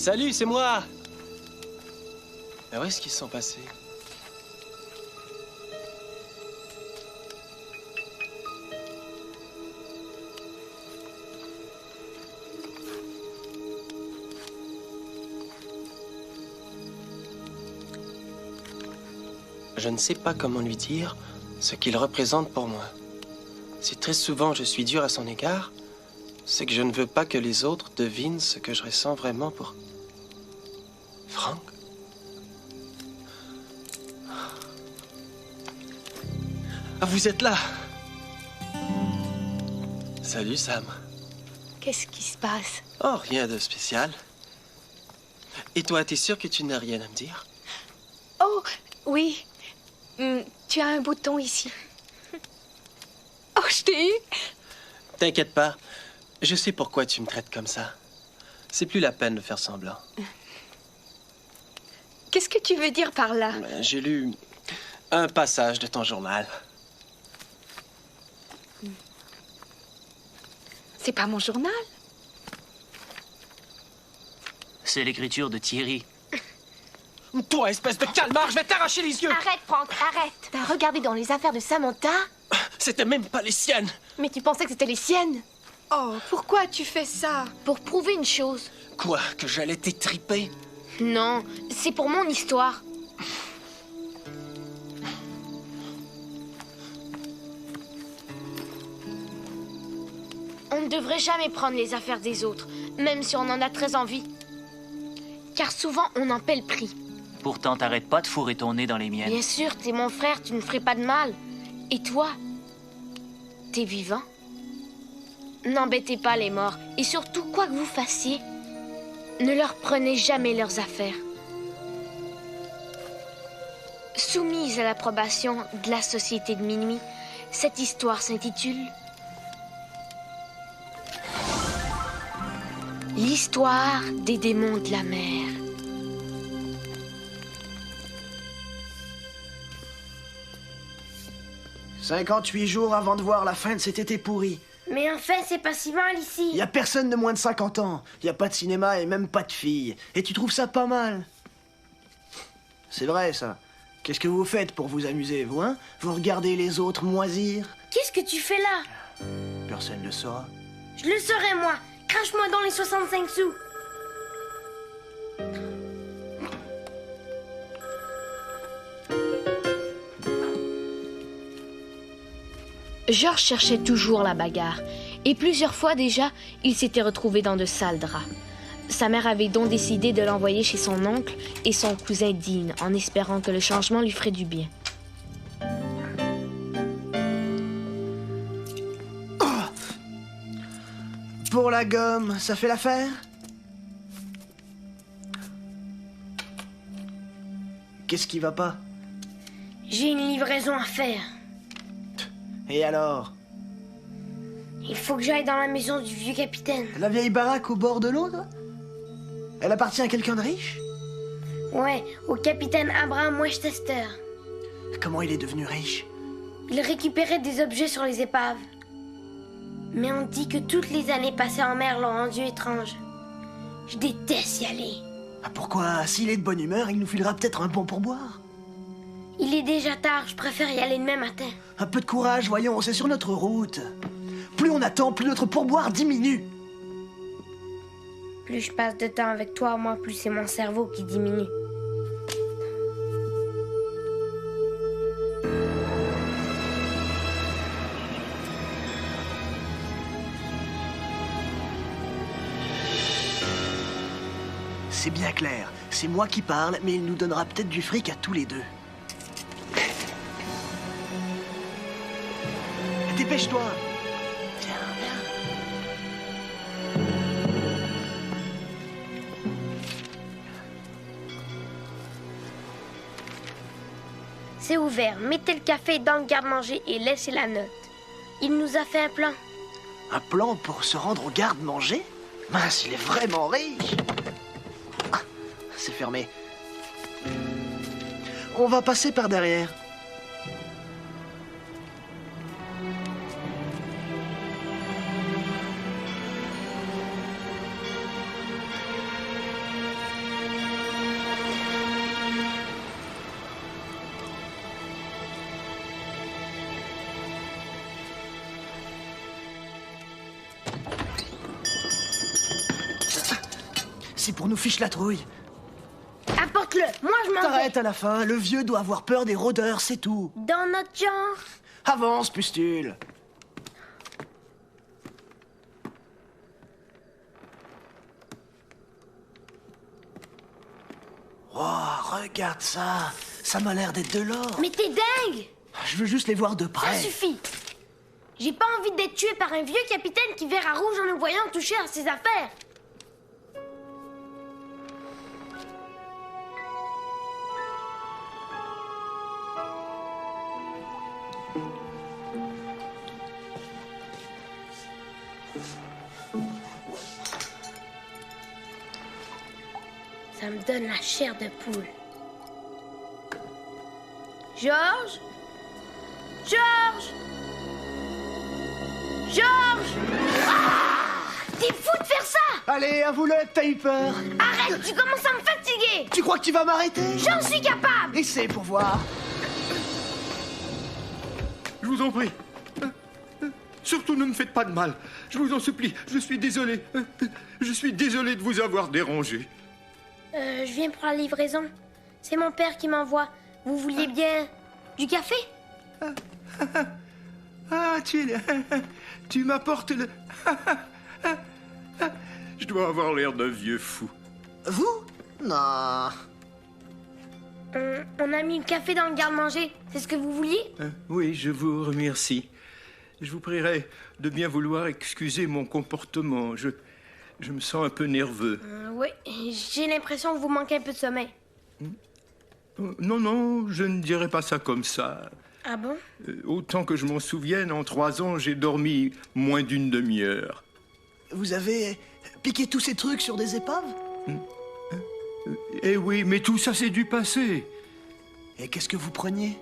Salut, c'est moi! Mais où est-ce qu'ils sont passés? Je ne sais pas comment lui dire ce qu'il représente pour moi. Si très souvent je suis dur à son égard, c'est que je ne veux pas que les autres devinent ce que je ressens vraiment pour... Frank? Ah, vous êtes là! Salut, Sam. Qu'est-ce qui se passe? Oh, rien de spécial. Et toi, t'es sûr que tu n'as rien à me dire? Oh, oui. Tu as un bouton ici. Oh, je t'ai eu! T'inquiète pas. Je sais pourquoi tu me traites comme ça. C'est plus la peine de faire semblant. Qu'est-ce que tu veux dire par là? J'ai lu un passage de ton journal. C'est pas mon journal. C'est l'écriture de Thierry. Toi, espèce de calmar, je vais t'arracher les yeux! Arrête, Franck, arrête. T'as regardé dans les affaires de Samantha? C'était même pas les siennes! Mais tu pensais que c'était les siennes? Oh, pourquoi tu fais ça? Pour prouver une chose. Quoi, que j'allais t'étriper? Non, c'est pour mon histoire. On ne devrait jamais prendre les affaires des autres, même si on en a très envie. Car souvent, on en paie le prix. Pourtant, t'arrêtes pas de fourrer ton nez dans les miennes. Bien sûr, t'es mon frère, tu ne ferais pas de mal. Et toi, t'es vivant? N'embêtez pas les morts, et surtout, quoi que vous fassiez, ne leur prenez jamais leurs affaires. Soumise à l'approbation de la Société de Minuit, cette histoire s'intitule L'histoire des démons de la mer. « 58 jours avant de voir la fin de cet été pourri. Mais enfin, c'est pas si mal ici. Y a personne de moins de 50 ans. Y a pas de cinéma et même pas de filles. Et tu trouves ça pas mal? C'est vrai, ça. Qu'est-ce que vous faites pour vous amuser, vous, hein? Vous regardez les autres moisir? Qu'est-ce que tu fais là? Personne ne le saura. Je le saurai, moi. Crache-moi dans les 65 sous. Georges cherchait toujours la bagarre, et plusieurs fois déjà, il s'était retrouvé dans de sales draps. Sa mère avait donc décidé de l'envoyer chez son oncle et son cousin Dean, en espérant que le changement lui ferait du bien. Oh! Pour la gomme, ça fait l'affaire? Qu'est-ce qui va pas? J'ai une livraison à faire. Et alors? Il faut que j'aille dans la maison du vieux capitaine. La vieille baraque au bord de l'eau, là? Elle appartient à quelqu'un de riche? Ouais, au capitaine Abraham Westchester. Comment il est devenu riche? Il récupérait des objets sur les épaves. Mais on dit que toutes les années passées en mer l'ont rendu étrange. Je déteste y aller. Ah, pourquoi? S'il est de bonne humeur, il nous filera peut-être un bon pourboire. Il est déjà tard, je préfère y aller demain matin. Un peu de courage, voyons, c'est sur notre route. Plus on attend, plus notre pourboire diminue. Plus je passe de temps avec toi, moi, plus c'est mon cerveau qui diminue. C'est bien clair, c'est moi qui parle, mais il nous donnera peut-être du fric à tous les deux. Dépêche-toi! Viens, viens. C'est ouvert. Mettez le café dans le garde-manger et laissez la note. Il nous a fait un plan. Un plan pour se rendre au garde-manger? Mince, il est vraiment riche! Ah, c'est fermé. On va passer par derrière. C'est pour nous fiche la trouille. Apporte-le, moi je m'en vais. T'arrêtes à la fin, le vieux doit avoir peur des rôdeurs, c'est tout. Dans notre genre. Avance, pustule. Oh, regarde ça. Ça m'a l'air d'être de l'or. Mais t'es dingue! Je veux juste les voir de Ça près. suffit. J'ai pas envie d'être tué par un vieux capitaine qui verra rouge en nous voyant toucher à ses affaires. Ça me donne la chair de poule. Georges? Georges? Georges? Ah! T'es fou de faire ça! Allez, avoue-le, t'as eu peur. Arrête, tu commences à me fatiguer! Tu crois que tu vas m'arrêter? J'en suis capable! Essaie pour voir. Je vous en prie. Surtout ne me faites pas de mal. Je vous en supplie. Je suis désolé. Je suis désolé de vous avoir dérangé. Je viens pour la livraison. C'est mon père qui m'envoie. Vous vouliez bien du café? Ah, tu m'apportes le... Je dois avoir l'air d'un vieux fou. Vous? Non. On a mis le café dans le garde-manger. C'est ce que vous vouliez? Oui, je vous remercie. Je vous prierai de bien vouloir excuser mon comportement. Je me sens un peu nerveux. Oui, j'ai l'impression que vous manquez un peu de sommeil. Non, je ne dirais pas ça comme ça. Ah bon? Autant que je m'en souvienne, en 3 ans, j'ai dormi moins d'une demi-heure. Vous avez piqué tous ces trucs sur des épaves? Eh oui, mais tout ça, c'est du passé. Et qu'est-ce que vous preniez?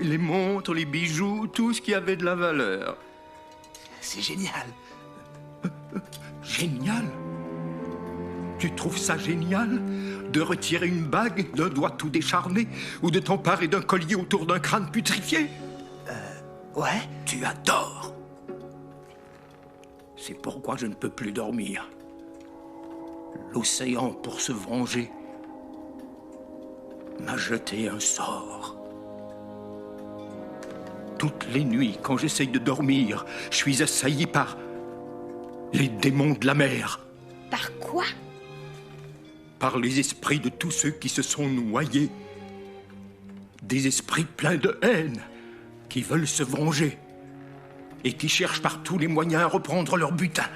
Les montres, les bijoux, tout ce qui avait de la valeur. C'est génial. Génial? Tu trouves ça génial? De retirer une bague d'un doigt tout décharné ou de t'emparer d'un collier autour d'un crâne putrifié? Ouais? Tu adores. C'est pourquoi je ne peux plus dormir. L'océan, pour se venger, m'a jeté un sort. Toutes les nuits, quand j'essaye de dormir, je suis assailli par les démons de la mer. Par quoi? Par les esprits de tous ceux qui se sont noyés. Des esprits pleins de haine, qui veulent se venger et qui cherchent par tous les moyens à reprendre leur butin.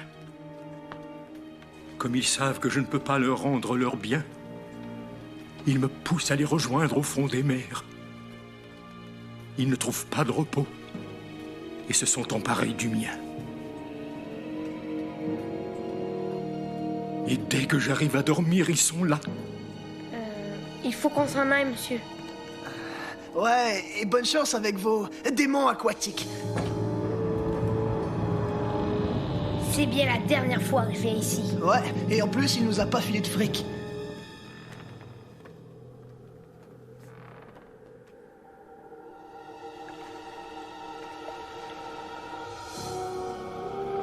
Comme ils savent que je ne peux pas leur rendre leur bien, ils me poussent à les rejoindre au fond des mers. Ils ne trouvent pas de repos et se sont emparés du mien. Et dès que j'arrive à dormir, ils sont là. Il faut qu'on s'en aille, monsieur. Ouais, et bonne chance avec vos démons aquatiques. C'est bien la dernière fois que je viens ici. Ouais, et en plus, il nous a pas filé de fric.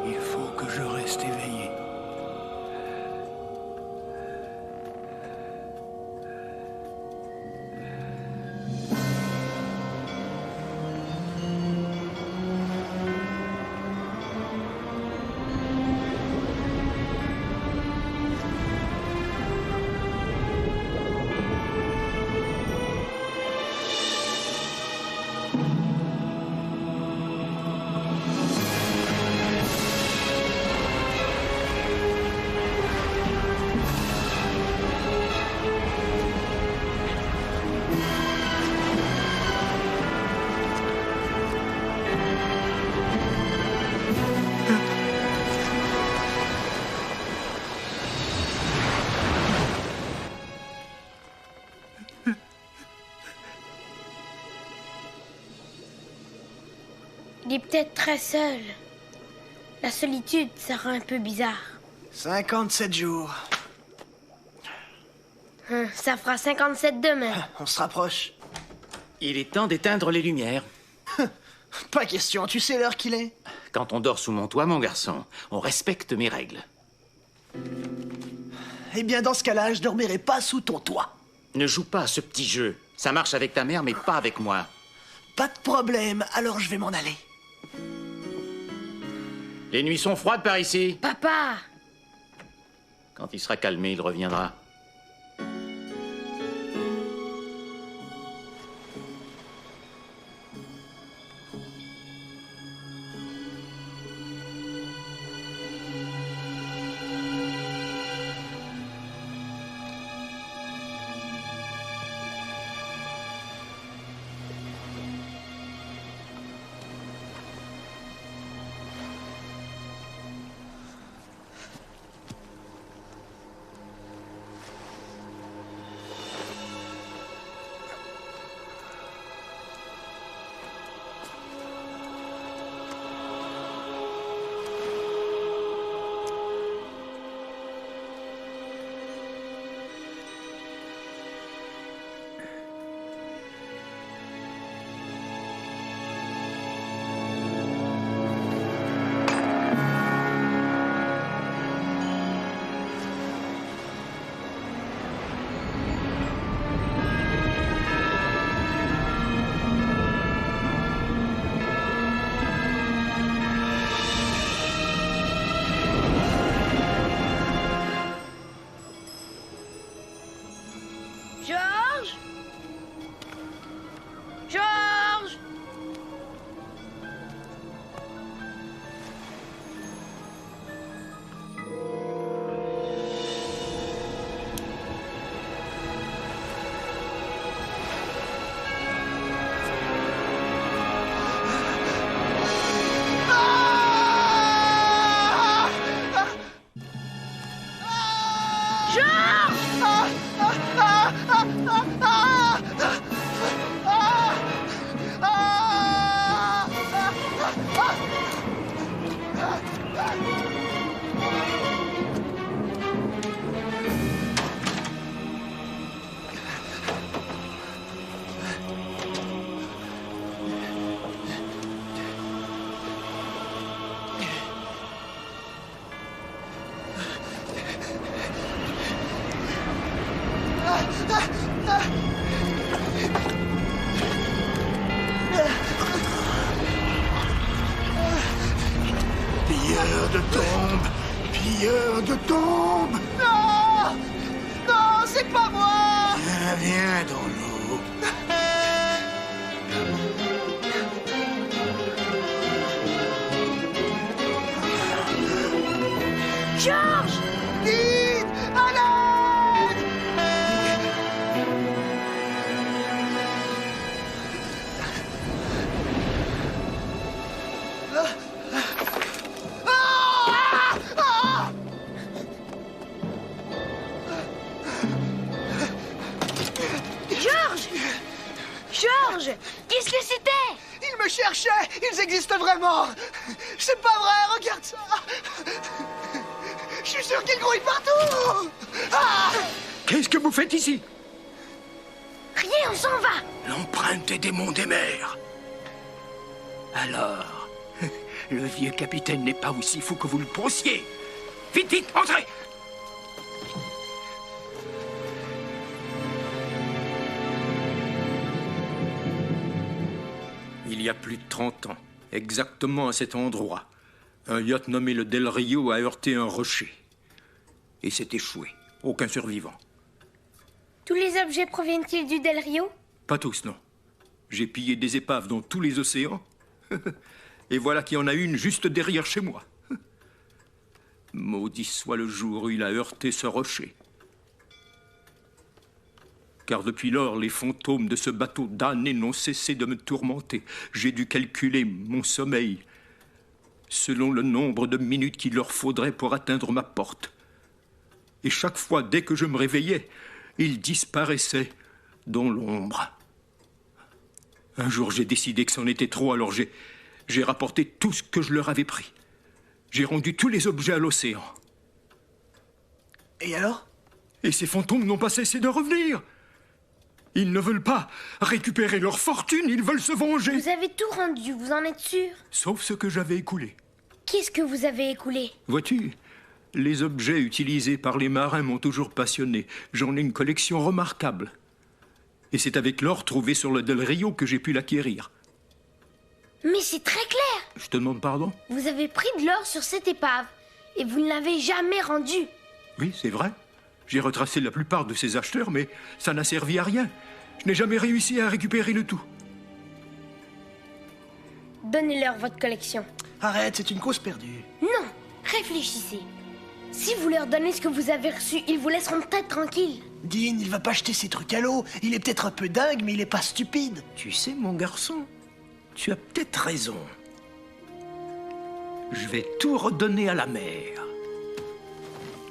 Il faut que je reste éveillé. Il est peut-être très seul. La solitude, ça rend un peu bizarre. 57 jours. Ça fera 57 demain. On se rapproche. Il est temps d'éteindre les lumières. Pas question, tu sais l'heure qu'il est? Quand on dort sous mon toit, mon garçon, on respecte mes règles. Eh bien, dans ce cas-là, je dormirai pas sous ton toit. Ne joue pas à ce petit jeu. Ça marche avec ta mère, mais pas avec moi. Pas de problème, alors je vais m'en aller. Les nuits sont froides par ici. Papa! Quand il sera calmé, il reviendra. Georges! Georges! Pilleur de tombes! Pilleur de tombes! Non! Non, c'est pas moi! Viens dans l'eau. Georges! Vite! À l'aide! Georges! Georges! Qu'est-ce que c'était? Ils me cherchaient! Ils existent vraiment! C'est pas vrai, regarde ça! Je suis sûr qu'ils grouillent partout! Ah! Qu'est-ce que vous faites ici? Rien, on s'en va! L'empreinte des démons des mers. Alors, le vieux capitaine n'est pas aussi fou que vous le pensiez. Vite, vite, entrez! Il y a plus de 30 ans, exactement à cet endroit, un yacht nommé le Del Rio a heurté un rocher. Et s'est échoué. Aucun survivant. Tous les objets proviennent-ils du Del Rio? Pas tous, non. J'ai pillé des épaves dans tous les océans. Et voilà qu'il y en a une juste derrière chez moi. Maudit soit le jour où il a heurté ce rocher. Car depuis lors, les fantômes de ce bateau damné n'ont cessé de me tourmenter. J'ai dû calculer mon sommeil selon le nombre de minutes qu'il leur faudrait pour atteindre ma porte. Et chaque fois, dès que je me réveillais, ils disparaissaient dans l'ombre. Un jour, j'ai décidé que c'en était trop, alors j'ai rapporté tout ce que je leur avais pris. J'ai rendu tous les objets à l'océan. Et alors? Et ces fantômes n'ont pas cessé de revenir. Ils ne veulent pas récupérer leur fortune, ils veulent se venger. Vous avez tout rendu, vous en êtes sûr? Sauf ce que j'avais écoulé. Qu'est-ce que vous avez écoulé? Vois-tu, Les objets utilisés par les marins m'ont toujours passionné. J'en ai une collection remarquable. Et c'est avec l'or trouvé sur le Del Rio que j'ai pu l'acquérir. Mais c'est très clair. Je te demande pardon? Vous avez pris de l'or sur cette épave et vous ne l'avez jamais rendu. Oui, c'est vrai. J'ai retracé la plupart de ces acheteurs, mais ça n'a servi à rien. Je n'ai jamais réussi à récupérer le tout. Donnez-leur votre collection. Arrête, c'est une cause perdue. Non, réfléchissez. Si vous leur donnez ce que vous avez reçu, ils vous laisseront peut-être tranquille. Dean, il va pas jeter ses trucs à l'eau. Il est peut-être un peu dingue, mais il est pas stupide. Tu sais, mon garçon, tu as peut-être raison. Je vais tout redonner à la mer.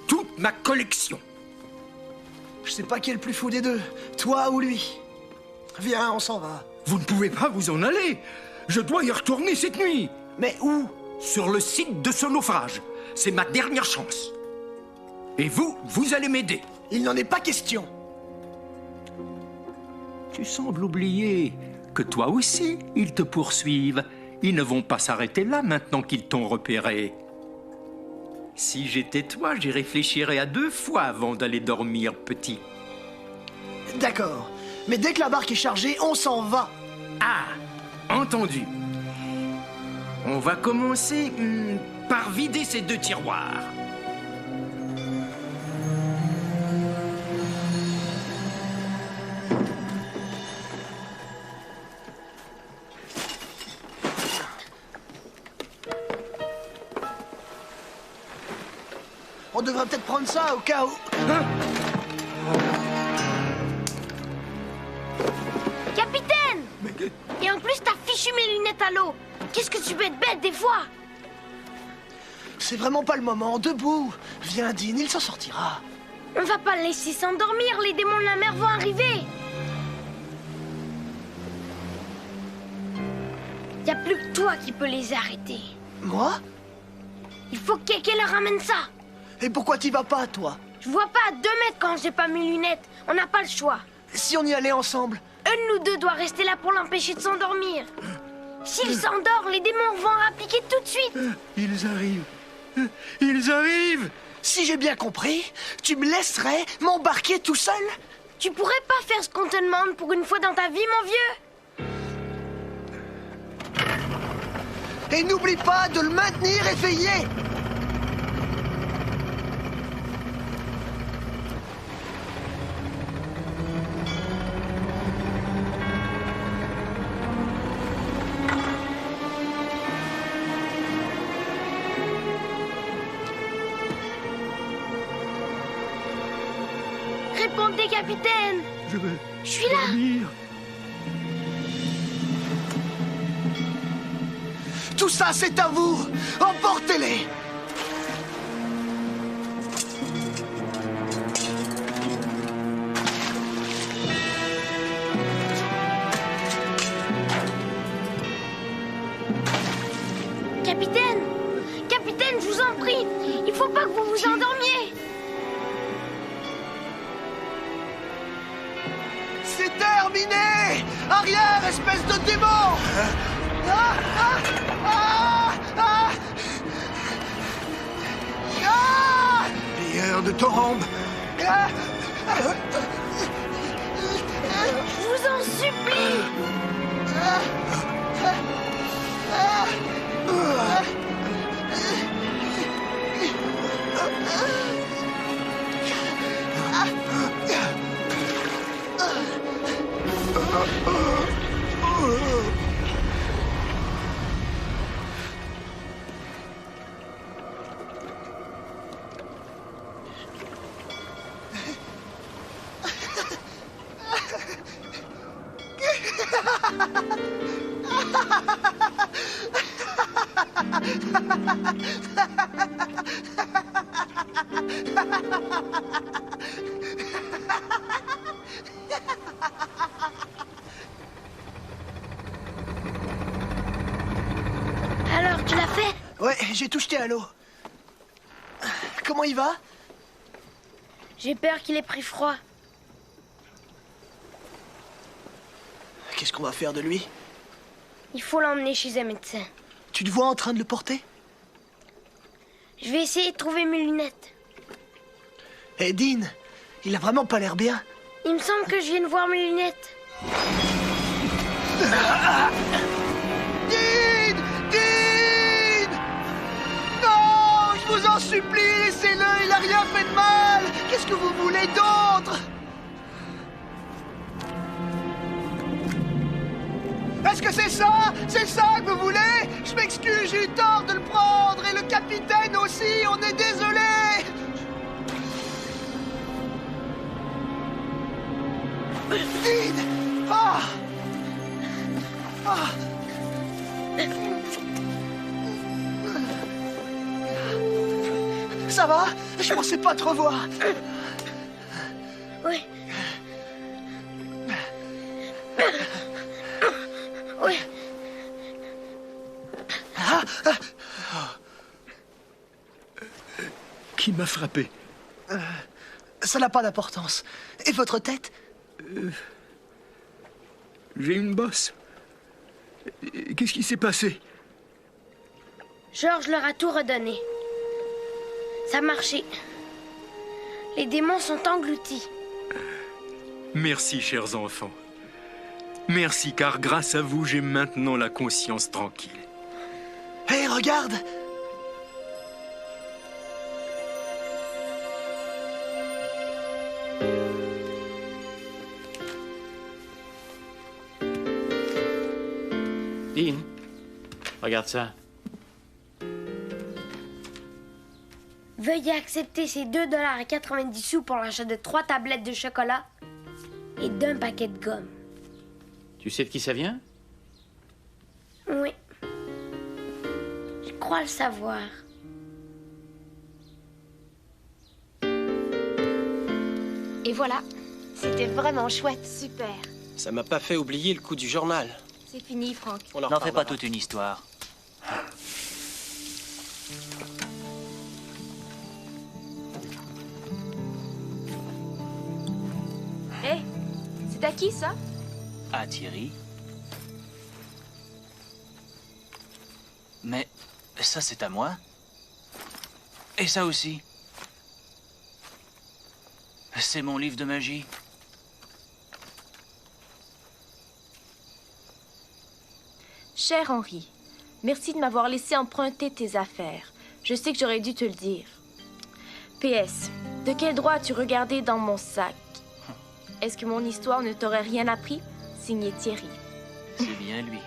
Toute ma collection. Je sais pas qui est le plus fou des deux, toi ou lui. Viens, on s'en va. Vous ne pouvez pas vous en aller. Je dois y retourner cette nuit. Mais où? Sur le site de ce naufrage. C'est ma dernière chance. Et vous, vous allez m'aider. Il n'en est pas question. Tu sembles oublier que toi aussi, ils te poursuivent. Ils ne vont pas s'arrêter là maintenant qu'ils t'ont repéré. Si j'étais toi, j'y réfléchirais à 2 fois avant d'aller dormir, petit. D'accord. Mais dès que la barque est chargée, on s'en va. Ah, entendu. On va commencer par vider ces 2 tiroirs. On devrait peut-être prendre ça au cas où... Capitaine! Et en plus, t'as fichu mes lunettes à l'eau. Qu'est-ce que tu peux être bête des fois? C'est vraiment pas le moment. Debout. Viens, Dean, il s'en sortira. On va pas le laisser s'endormir, les démons de la mer vont arriver. Y a plus que toi qui peux les arrêter. Moi? Il faut que quelqu'un leur ramène ça. Et pourquoi t'y vas pas, toi? Je vois pas à 2 mètres quand j'ai pas mes lunettes. On n'a pas le choix. Si on y allait ensemble? Un de nous deux doit rester là pour l'empêcher de s'endormir. S'il s'endort, les démons vont en appliquer tout de suite. Ils arrivent. Ils arrivent. Si j'ai bien compris, tu me laisserais m'embarquer tout seul? Tu pourrais pas faire ce qu'on te demande pour une fois dans ta vie, mon vieux? Et n'oublie pas de le maintenir éveillé. Répondez, capitaine. Je suis là. dormir. Tout ça, c'est à vous. Emportez-les. Capitaine! Capitaine, je vous en prie! Il faut pas que vous vous endormiez! C'est terminé. Arrière, espèce de démon. Ah, ah, ah, ah. Ah. Prière de Thorombe. Ah. Je vous en supplie! Alors, tu l'as fait? Ouais, j'ai tout jeté à l'eau. Comment il va? J'ai peur qu'il ait pris froid. Qu'est-ce qu'on va faire de lui? Il faut l'emmener chez un médecin. Tu te vois en train de le porter? Je vais essayer de trouver mes lunettes. Eh, Dean, il a vraiment pas l'air bien. Il me semble que je viens de voir mes lunettes. Dean! Dean! Non, je vous en supplie, laissez-le, il a rien fait de mal. Qu'est-ce que vous voulez d'autre? Est-ce que c'est ça? C'est ça que vous voulez? Je m'excuse, j'ai eu tort de le prendre. Et le capitaine aussi, on est désolé. Dean! Ah! Ah! Ça va? Je pensais pas te revoir. Oui. Oui. Qui m'a frappé? Ça n'a pas d'importance. Et votre tête? J'ai une bosse. Qu'est-ce qui s'est passé? Georges leur a tout redonné. Ça a marché. Les démons sont engloutis. Merci, chers enfants. Merci, car grâce à vous, j'ai maintenant la conscience tranquille. Hé, regarde! Dean, regarde ça. Veuillez accepter ces 2,90 $ pour l'achat de 3 tablettes de chocolat et d'un paquet de gomme. Tu sais de qui ça vient? Oui. Je crois le savoir. Et voilà, c'était vraiment chouette. Super. Ça m'a pas fait oublier le coup du journal. C'est fini, Franck. On en N'en fais reparlera. pas toute une histoire. Hé, c'est à qui ça? Ah, Thierry. Mais ça, c'est à moi. Et ça aussi. C'est mon livre de magie. Cher Henri, merci de m'avoir laissé emprunter tes affaires. Je sais que j'aurais dû te le dire. PS, de quel droit as-tu regardé dans mon sac? Est-ce que mon histoire ne t'aurait rien appris? Signé Thierry. C'est bien lui.